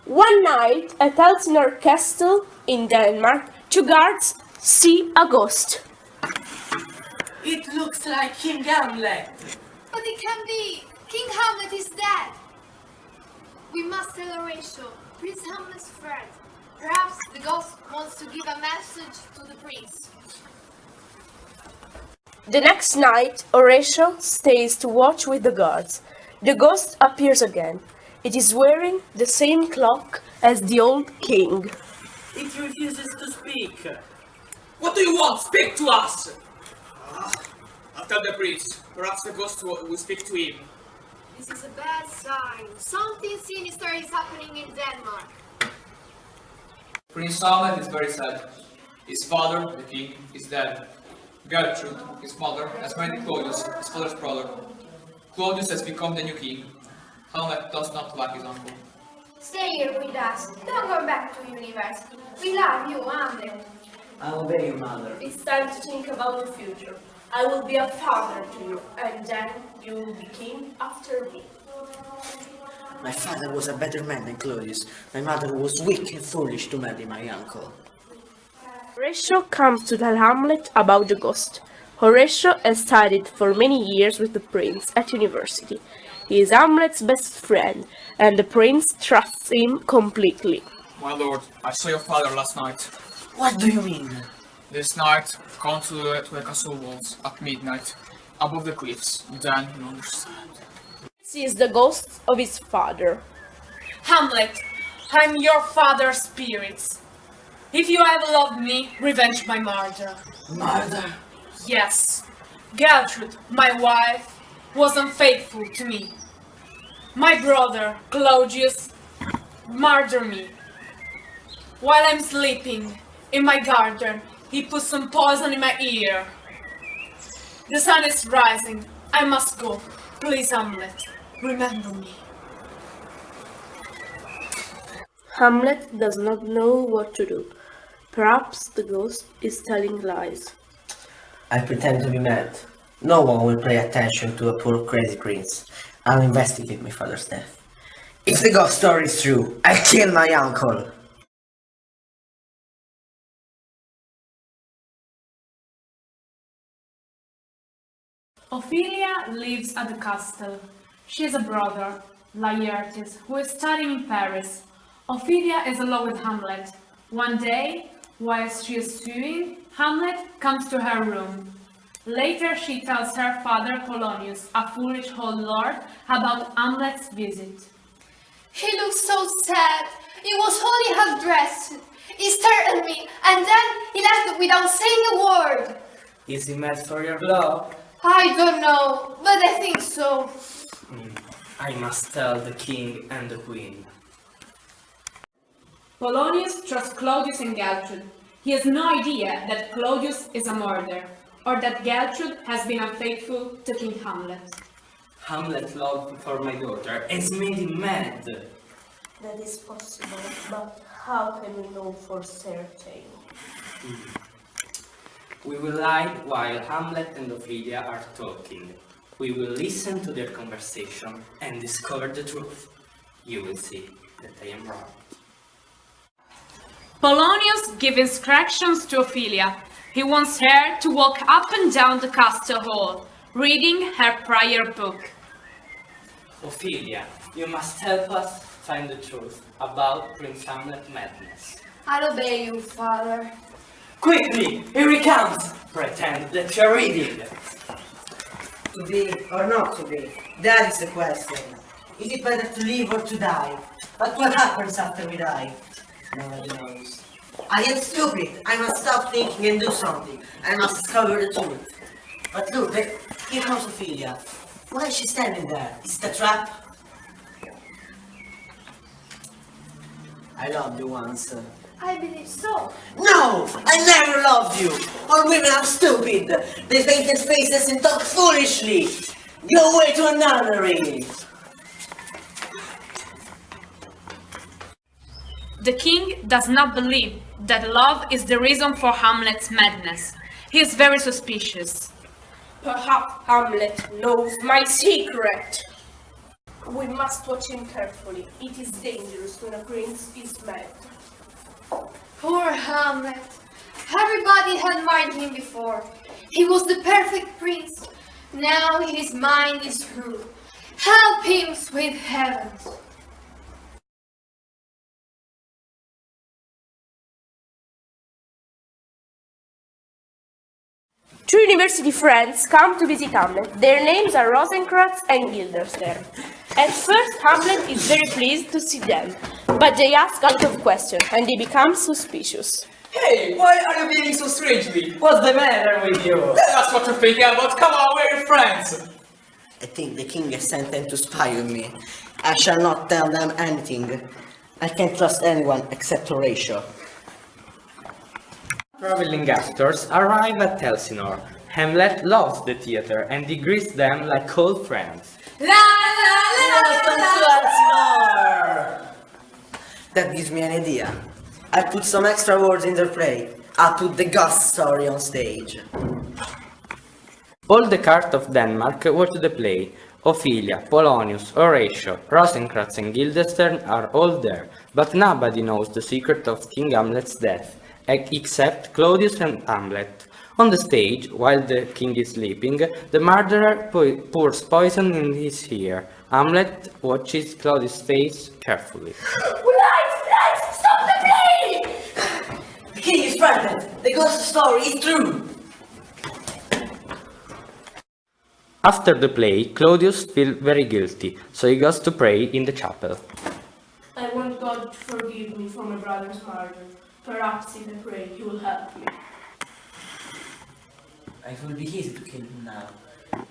One night at Elsinore Castle in Denmark, two guards see a ghost. It looks like King Hamlet. But it can be. King Hamlet is dead. We must tell Horatio, Prince Hamlet's friend. Perhaps the ghost wants to give a message to the prince. The next night, Horatio stays to watch with the guards. The ghost appears again. It is wearing the same cloak as the old king. It refuses to speak. What do you want? Speak to us! I'll tell the prince. Perhaps the ghost will speak to him. This is a bad sign. Something sinister is happening in Denmark. Prince Hamlet is very sad. His father, the king, is dead. Gertrude, his mother, has married Claudius, his father's brother. Claudius has become the new king. Hamlet does not like his uncle. Stay here with us. Don't go back to university. We love you, Hamlet. I'll obey you, mother. It's time to think about the future. I will be a father to you, and then you will be king after me. My father was a better man than Claudius. My mother was weak and foolish to marry my uncle. Horatio comes to tell Hamlet about the ghost. Horatio has studied for many years with the prince at university. He is Hamlet's best friend, and the prince trusts him completely. My lord, I saw your father last night. What do you mean? This night, come to the castle walls at midnight, above the cliffs. Then you understand. He sees the ghost of his father. Hamlet, I'm your father's spirit. If you have loved me, revenge my murder. Murder? Yes, Gertrude, my wife, was unfaithful to me. My brother, Claudius, murdered me. While I'm sleeping in my garden, he put some poison in my ear. The sun is rising. I must go. Please, Hamlet, remember me. Hamlet does not know what to do. Perhaps the ghost is telling lies. I pretend to be mad. No one will pay attention to a poor crazy prince. I'll investigate my father's death. If the ghost story is true, I'll kill my uncle. Ophelia lives at the castle. She has a brother, Laertes, who is studying in Paris. Ophelia is alone with Hamlet. One day, whilst she is sewing, Hamlet comes to her room. Later, she tells her father Polonius, a foolish old lord, about Hamlet's visit. He looks so sad. He was only half dressed. He stared at me, and then he left without saying a word. Is he mad for your love? I don't know, but I think so. I must tell the king and the queen. Polonius trusts Claudius and Gertrude. He has no idea that Claudius is a murderer, or that Gertrude has been unfaithful to King Hamlet. Hamlet's love for my daughter has made him mad. That is possible, but how can we know for certain? We will lie while Hamlet and Ophelia are talking. We will listen to their conversation and discover the truth. You will see that I am wrong. Polonius gives instructions to Ophelia. He wants her to walk up and down the castle hall, reading her prayer book. Ophelia, you must help us find the truth about Prince Hamlet's madness. I'll obey you, father. Quickly, here he comes! Pretend that you're reading. To be or not to be, that is the question. Is it better to live or to die? But what happens after we die? Nobody knows. I am stupid. I must stop thinking and do something. I must discover the truth. But look, here comes Ophelia. Why is she standing there? Is it a trap? I loved you once. I believe so. No! I never loved you! All women are stupid! They paint their faces and talk foolishly! Go away to a nunnery! The king does not believe that love is the reason for Hamlet's madness. He is very suspicious. Perhaps Hamlet knows my secret. We must watch him carefully. It is dangerous when a prince is mad. Poor Hamlet. Everybody had admired him before. He was the perfect prince. Now his mind is ruined. Help him, sweet heavens. Two university friends come to visit Hamlet. Their names are Rosencrantz and Guildenstern. At first, Hamlet is very pleased to see them, but they ask a lot of questions and they become suspicious. Hey, why are you behaving so strangely? What's the matter with you? Tell us what you're thinking about. Come on, we're your friends. I think the king has sent them to spy on me. I shall not tell them anything. I can't trust anyone except Horatio. Traveling actors arrive at Elsinore. Hamlet loves the theater and he greets them like old friends. La la la Welcome la to Elsinore! That gives me an idea. I put some extra words in the play. I'll put the ghost story on stage. All the cast of Denmark watch the play. Ophelia, Polonius, Horatio, Rosencrantz and Guildenstern are all there, but nobody knows the secret of King Hamlet's death, except Claudius and Hamlet. On the stage, while the king is sleeping, the murderer pours poison in his ear. Hamlet watches Claudius' face carefully. Lights! Stop the play! The king is frightened. The ghost story is true. After the play, Claudius feels very guilty, so he goes to pray in the chapel. I want God to forgive me for my brother's murder. Perhaps if I pray, he will help me. It will be easy to kill him now.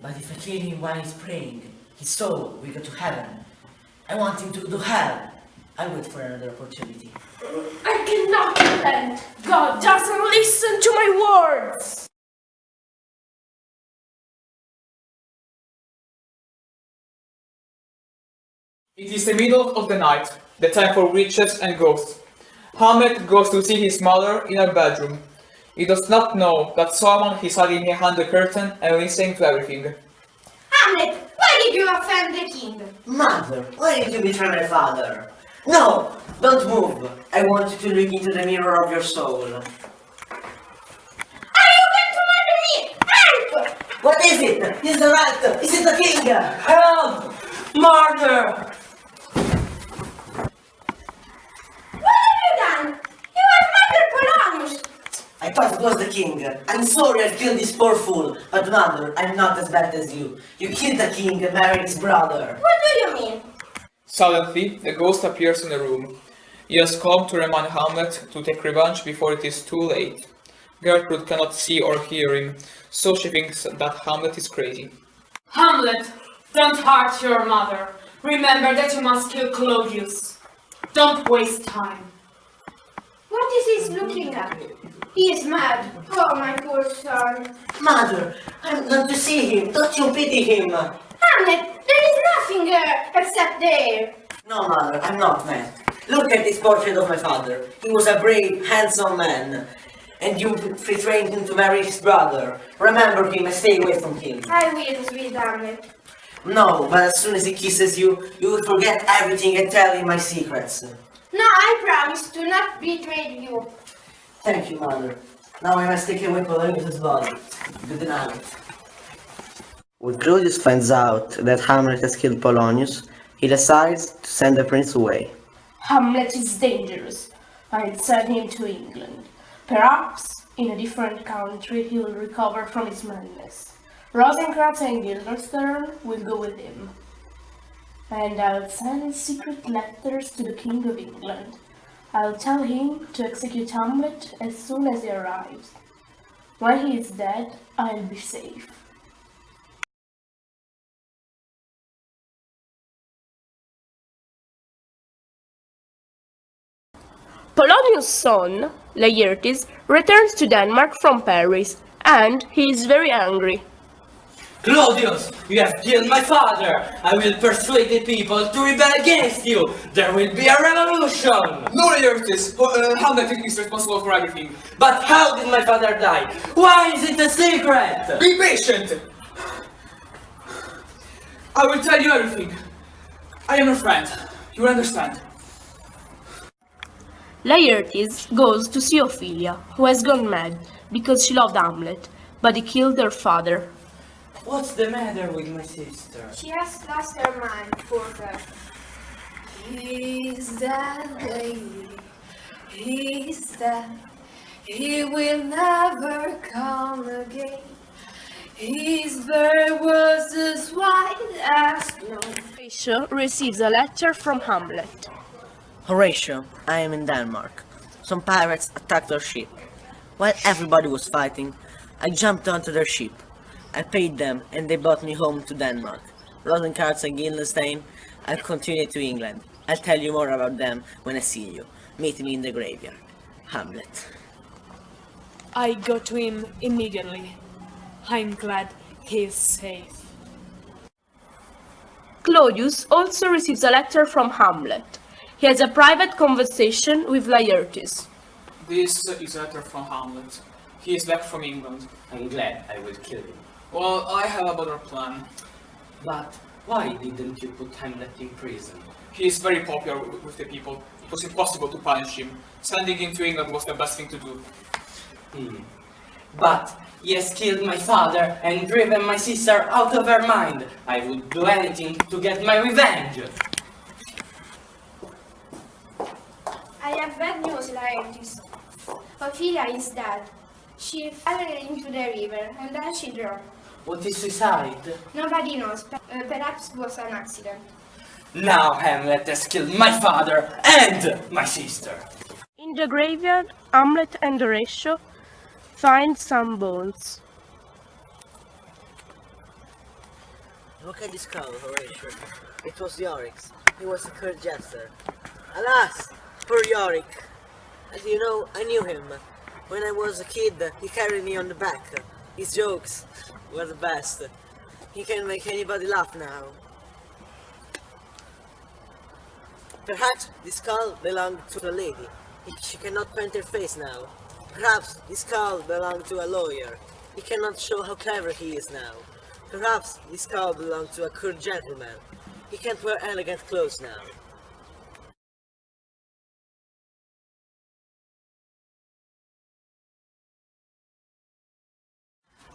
But if I kill him while he's praying, his soul will go to heaven. I want him to go to hell. I wait for another opportunity. I cannot repent. God doesn't listen to my words. It is the middle of the night, the time for witches and ghosts. Hamlet goes to see his mother in her bedroom. He does not know that someone is hiding behind the curtain and listening to everything. Hamlet, why did you offend the king? Mother, why did you betray my father? No, don't move. I want you to look into the mirror of your soul. Are you going to murder me? Help! What is it? Is the rat? Is it the king? Help! Murder! What have you done? You have murdered Polonius. I thought it was the king. I'm sorry I killed this poor fool, but mother, I'm not as bad as you. You killed the king and married his brother. What do you mean? Suddenly, the ghost appears in the room. He has come to remind Hamlet to take revenge before it is too late. Gertrude cannot see or hear him, so she thinks that Hamlet is crazy. Hamlet, don't hurt your mother. Remember that you must kill Claudius. Don't waste time. What is he looking at? He is mad. Oh, my poor son. Mother, I'm not to see him. Don't you pity him? Hamlet, there is nothing except there. No, mother, I'm not mad. Look at this portrait of my father. He was a brave, handsome man. And you betrayed him to marry his brother. Remember him and stay away from him. I will, sweet Hamlet. No, but as soon as he kisses you, you will forget everything and tell him my secrets. No, I promise to not betray you. Thank you, mother. Now I must take away Polonius' body. Good night. When Claudius finds out that Hamlet has killed Polonius, he decides to send the prince away. Hamlet is dangerous. I'll send him to England. Perhaps in a different country he will recover from his madness. Rosencrantz and Guildenstern will go with him. And I'll send secret letters to the King of England. I'll tell him to execute Hamlet as soon as he arrives. When he is dead, I'll be safe. Polonius' son, Laertes, returns to Denmark from Paris, and he is very angry. Claudius, you have killed my father! I will persuade the people to rebel against you! There will be a revolution! No, Laertes! Hamlet is responsible for everything. But how did my father die? Why is it a secret? Be patient! I will tell you everything. I am your friend. You will understand. Laertes goes to see Ophelia, who has gone mad because she loved Hamlet, but he killed her father. What's the matter with my sister? She has lost her mind, poor girl. He's dead, lady. He's dead. He will never come again. His bird was as white as snow. Horatio receives a letter from Hamlet. Horatio, I am in Denmark. Some pirates attacked our ship. While everybody was fighting, I jumped onto their ship. I paid them and they brought me home to Denmark. Rosencrantz and Guildenstern, I'll continue to England. I'll tell you more about them when I see you. Meet me in the graveyard. Hamlet. I go to him immediately. I'm glad he is safe. Claudius also receives a letter from Hamlet. He has a private conversation with Laertes. This is a letter from Hamlet. He is back from England. I'm glad I will kill him. Well, I have a better plan. But why didn't you put Hamlet in prison? He is very popular with the people. It was impossible to punish him. Sending him to England was the best thing to do. But he has killed my father and driven my sister out of her mind. I would do anything to get my revenge. I have bad news, Laertes. Ophelia is dead. She fell into the river and then she drowned. What is suicide? Nobody knows. Perhaps it was an accident. Now Hamlet has killed my father and my sister. In the graveyard, Hamlet and Horatio find some bones. Look at this skull, Horatio. It was Yorick's. He was a court jester. Alas, poor Yorick. As you know, I knew him. When I was a kid, he carried me on the back. His jokes were the best. He can make anybody laugh now. Perhaps this skull belonged to a lady. She cannot paint her face now. Perhaps this skull belonged to a lawyer. He cannot show how clever he is now. Perhaps this skull belonged to a court gentleman. He can't wear elegant clothes now.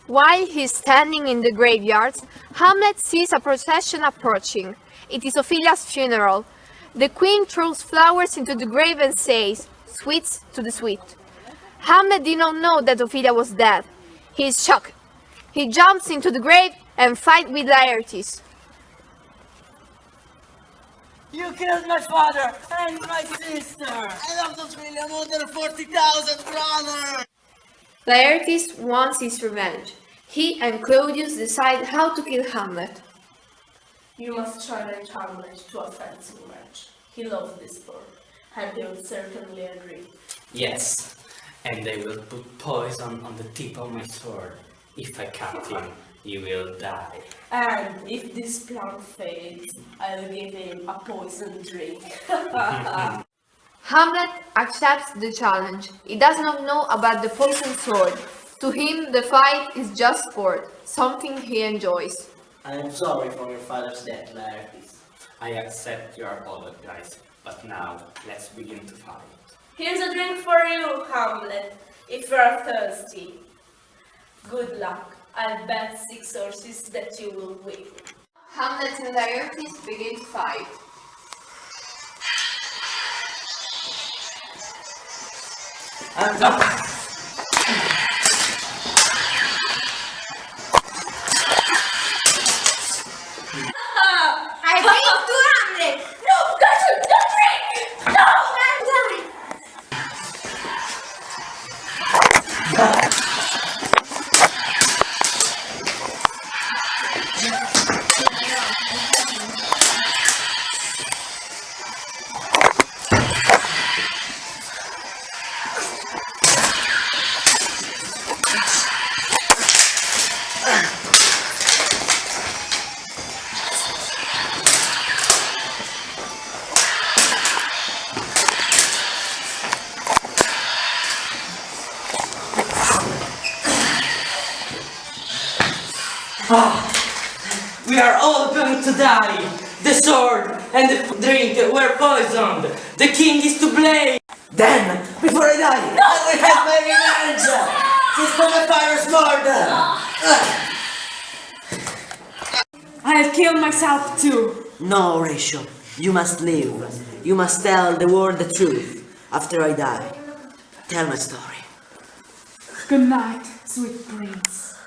While he's standing in the graveyard, Hamlet sees a procession approaching. It is Ophelia's funeral. The queen throws flowers into the grave and says, "Sweets to the sweet." Hamlet did not know that Ophelia was dead. He is shocked. He jumps into the grave and fights with Laertes. You killed my father and my sister. I love those Ophelia more than 40,000 brothers! Laertes wants his revenge. He and Claudius decide how to kill Hamlet. You must challenge Hamlet to a fencing match. He loves this sport, and he will certainly agree. Yes, and I will put poison on the tip of my sword. If I cut him, he will die. And if this plan fails, I'll give him a poison drink. Hamlet accepts the challenge. He does not know about the poisoned sword. To him, the fight is just sport, something he enjoys. I am sorry for your father's death, Laertes. I accept your apologies, but now let's begin to fight. Here's a drink for you, Hamlet, if you're thirsty. Good luck. I'll bet 6 horses that you will win. Hamlet and Laertes begin to fight. I drink to Hamlet! No, Gertrude, don't drink! No, I'm dying! We are all going to die. The sword and the drink were poisoned. The king is to blame. Then, before I die, I will have my revenge! Sister my father's murder! I'll kill myself too. No, Rachel. You must live. You must tell the world the truth. After I die, tell my story. Good night, sweet prince.